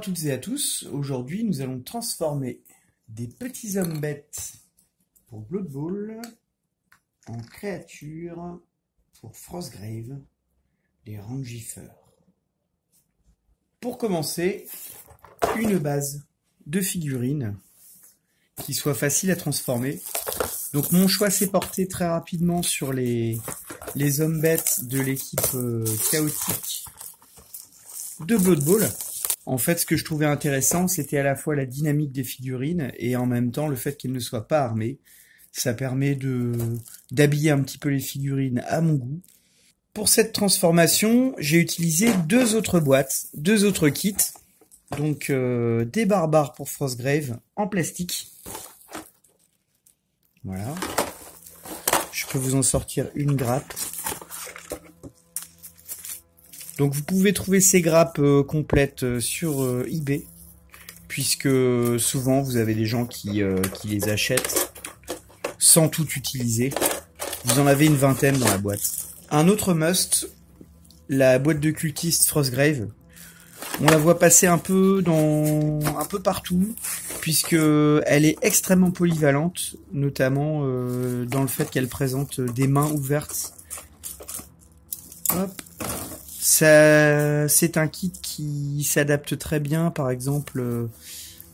toutes et à tous, aujourd'hui nous allons transformer des petits hommes bêtes pour Blood Bowl en créatures pour Frostgrave, les Rangifers. Pour commencer, une base de figurines qui soit facile à transformer. Donc mon choix s'est porté très rapidement sur les hommes bêtes de l'équipe chaotique de Blood Bowl. En fait, ce que je trouvais intéressant, c'était à la fois la dynamique des figurines et en même temps le fait qu'elles ne soient pas armées. Ça permet d'habiller un petit peu les figurines à mon goût. Pour cette transformation, j'ai utilisé deux autres boîtes, deux autres kits. Donc des barbares pour Frostgrave en plastique. Voilà. Je peux vous en sortir une grappe. Donc vous pouvez trouver ces grappes complètes sur eBay, puisque souvent vous avez des gens qui les achètent sans tout utiliser. Vous en avez une vingtaine dans la boîte. Un autre must, la boîte de cultiste Frostgrave. On la voit passer un peu partout, puisque elle est extrêmement polyvalente, notamment dans le fait qu'elle présente des mains ouvertes. Hop. C'est un kit qui s'adapte très bien, par exemple,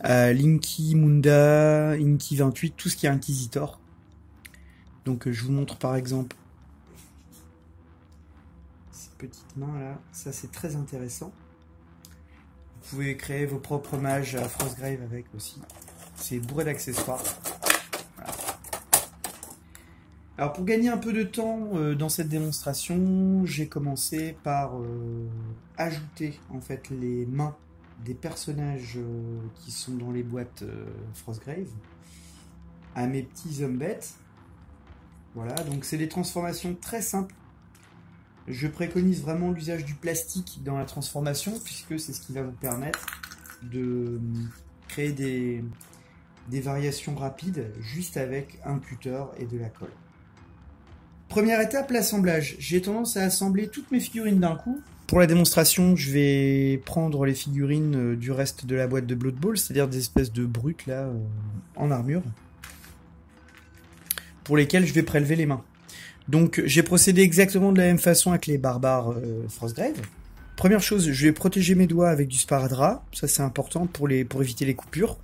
à Linky Munda, Inky 28, tout ce qui est Inquisitor. Donc je vous montre par exemple ces petites mains là, ça c'est très intéressant. Vous pouvez créer vos propres mages à Frostgrave avec aussi. C'est bourré d'accessoires. Voilà. Alors pour gagner un peu de temps dans cette démonstration, j'ai commencé par ajouter en fait les mains des personnages qui sont dans les boîtes Frostgrave à mes petits hommes bêtes. Voilà, donc c'est des transformations très simples. Je préconise vraiment l'usage du plastique dans la transformation, puisque c'est ce qui va vous permettre de créer des variations rapides juste avec un cutter et de la colle. Première étape, l'assemblage. J'ai tendance à assembler toutes mes figurines d'un coup. Pour la démonstration, je vais prendre les figurines du reste de la boîte de Blood Bowl, c'est-à-dire des espèces de brutes là en armure, pour lesquelles je vais prélever les mains. Donc j'ai procédé exactement de la même façon avec les barbares Frostgrave. Première chose, je vais protéger mes doigts avec du sparadrap, ça c'est important pour éviter les coupures.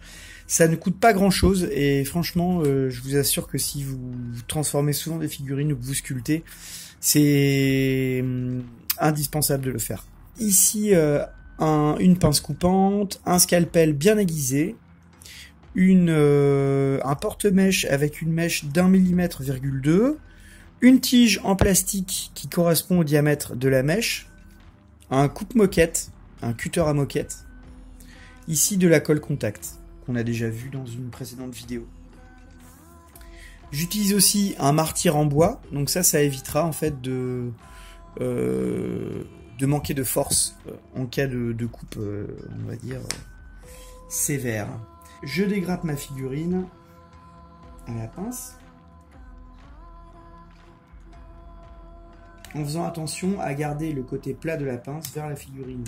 Ça ne coûte pas grand chose et franchement je vous assure que si vous transformez souvent des figurines ou que vous sculptez, c'est indispensable de le faire. Ici une pince coupante, un scalpel bien aiguisé, un porte-mèche avec une mèche d'1 mm,2 mm, une tige en plastique qui correspond au diamètre de la mèche, un coupe-moquette, un cutter à moquette, ici de la colle contact, qu'on a déjà vu dans une précédente vidéo. J'utilise aussi un martyr en bois, donc ça évitera en fait de manquer de force en cas de coupe, on va dire, sévère. Je dégrappe ma figurine à la pince, en faisant attention à garder le côté plat de la pince vers la figurine.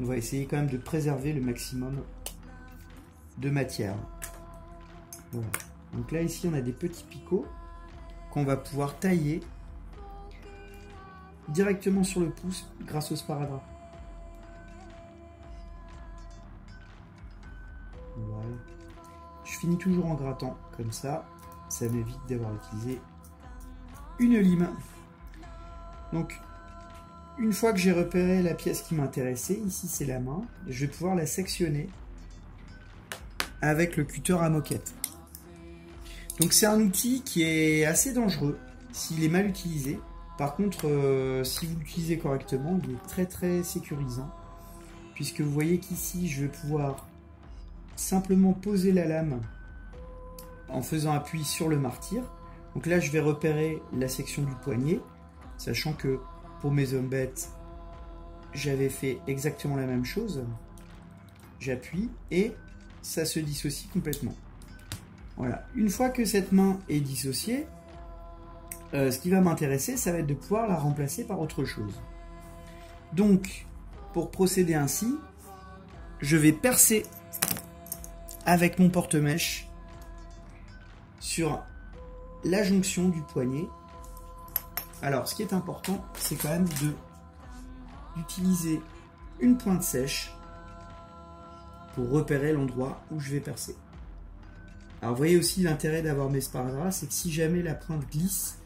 On va essayer quand même de préserver le maximum de matière. Voilà. Donc là ici on a des petits picots qu'on va pouvoir tailler directement sur le pouce grâce au sparadrap. Voilà. Je finis toujours en grattant comme ça m'évite d'avoir utilisé une lime. Donc une fois que j'ai repéré la pièce qui m'intéressait, ici c'est la main, je vais pouvoir la sectionner avec le cutter à moquette. Donc c'est un outil qui est assez dangereux s'il est mal utilisé. Par contre, si vous l'utilisez correctement, il est très sécurisant, puisque vous voyez qu'ici je vais pouvoir simplement poser la lame en faisant appui sur le martyr. Donc là je vais repérer la section du poignet, sachant que pour mes hommes bêtes j'avais fait exactement la même chose. J'appuie et ça se dissocie complètement. Voilà, une fois que cette main est dissociée, ce qui va m'intéresser, ça va être de pouvoir la remplacer par autre chose. Donc pour procéder ainsi, je vais percer avec mon porte-mèche sur la jonction du poignet. Alors, ce qui est important, c'est quand même d'utiliser une pointe sèche pour repérer l'endroit où je vais percer. Alors, vous voyez aussi l'intérêt d'avoir mes sparadraps, c'est que si jamais la pointe glisse,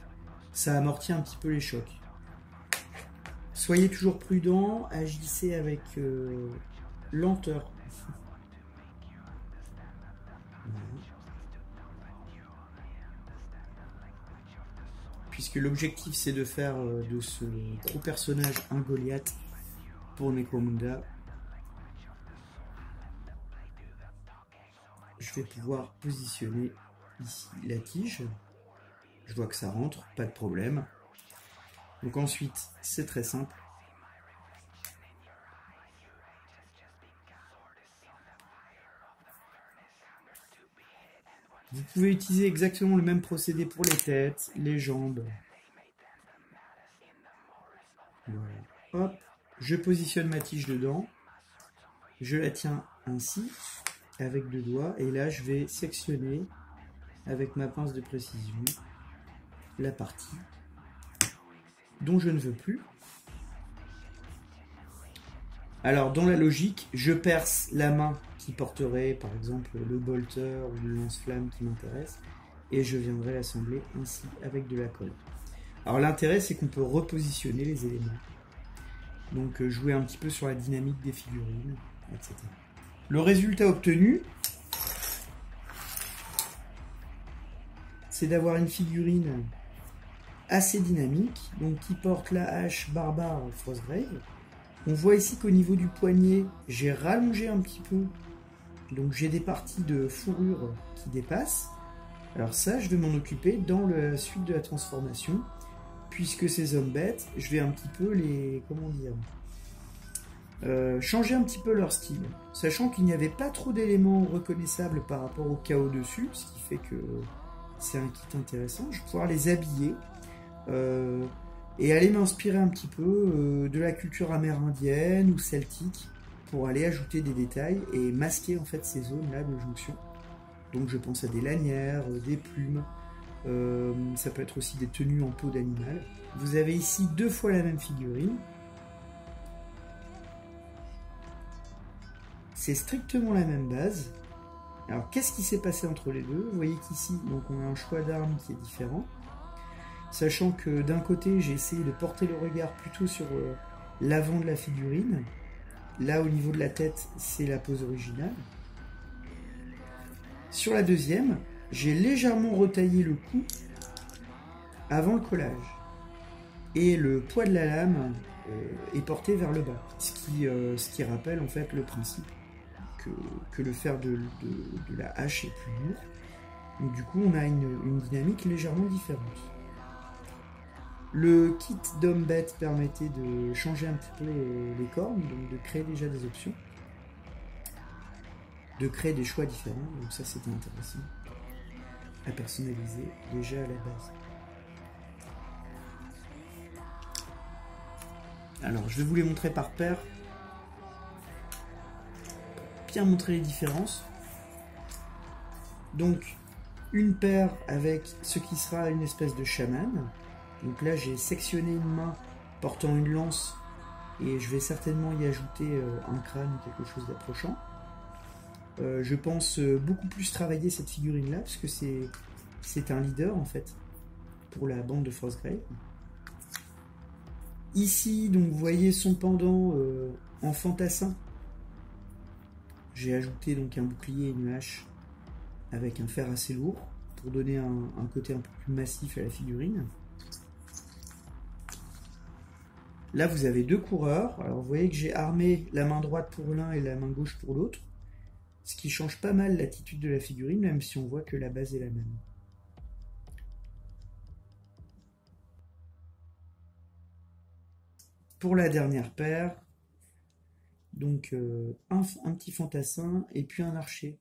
ça amortit un petit peu les chocs. Soyez toujours prudent, agissez avec lenteur. Puisque l'objectif c'est de faire de ce gros personnage un Goliath pour Necromunda. Je vais pouvoir positionner ici la tige. Je vois que ça rentre, pas de problème. Donc ensuite, c'est très simple. Vous pouvez utiliser exactement le même procédé pour les têtes, les jambes. Voilà. Hop, je positionne ma tige dedans. Je la tiens ainsi, avec deux doigts. Et là, je vais sectionner, avec ma pince de précision, la partie dont je ne veux plus. Alors, dans la logique, je perce la main qui porterait, par exemple, le bolter ou le lance-flamme qui m'intéresse, et je viendrai l'assembler ainsi, avec de la colle. Alors, l'intérêt, c'est qu'on peut repositionner les éléments. Donc, jouer un petit peu sur la dynamique des figurines, etc. Le résultat obtenu, c'est d'avoir une figurine assez dynamique, donc qui porte la hache barbare Frostgrave. On voit ici qu'au niveau du poignet, j'ai rallongé un petit peu, donc j'ai des parties de fourrure qui dépassent. Alors ça, je vais m'en occuper dans la suite de la transformation, puisque ces hommes bêtes, je vais un petit peu les, comment dire, changer un petit peu leur style, sachant qu'il n'y avait pas trop d'éléments reconnaissables par rapport au chaos dessus, ce qui fait que c'est un kit intéressant. Je vais pouvoir les habiller et aller m'inspirer un petit peu de la culture amérindienne ou celtique pour aller ajouter des détails et masquer en fait ces zones là de jonction. Donc je pense à des lanières, des plumes, ça peut être aussi des tenues en peau d'animal. Vous avez ici deux fois la même figurine. C'est strictement la même base. Alors qu'est-ce qui s'est passé entre les deux? Vous voyez qu'ici donc on a un choix d'armes qui est différent. Sachant que d'un côté, j'ai essayé de porter le regard plutôt sur l'avant de la figurine. Là, au niveau de la tête, c'est la pose originale. Sur la deuxième, j'ai légèrement retaillé le cou avant le collage. Et le poids de la lame est porté vers le bas. Ce qui rappelle en fait le principe que le fer de la hache est plus lourd. Donc du coup, on a une dynamique légèrement différente. Le kit d'homme bête permettait de changer un petit peu les cornes, donc de créer déjà des options, de créer des choix différents, donc ça c'était intéressant à personnaliser déjà à la base. Alors je vais vous les montrer par paire, bien montrer les différences. Donc une paire avec ce qui sera une espèce de chaman. Donc là, j'ai sectionné une main portant une lance et je vais certainement y ajouter un crâne ou quelque chose d'approchant. Je pense beaucoup plus travailler cette figurine-là parce que c'est un leader en fait pour la bande de Frostgrave. Ici, donc vous voyez son pendant en fantassin. J'ai ajouté donc un bouclier et une hache avec un fer assez lourd pour donner un côté un peu plus massif à la figurine. Là, vous avez deux coureurs. Alors, vous voyez que j'ai armé la main droite pour l'un et la main gauche pour l'autre. Ce qui change pas mal l'attitude de la figurine, même si on voit que la base est la même. Pour la dernière paire, donc un petit fantassin et puis un archer.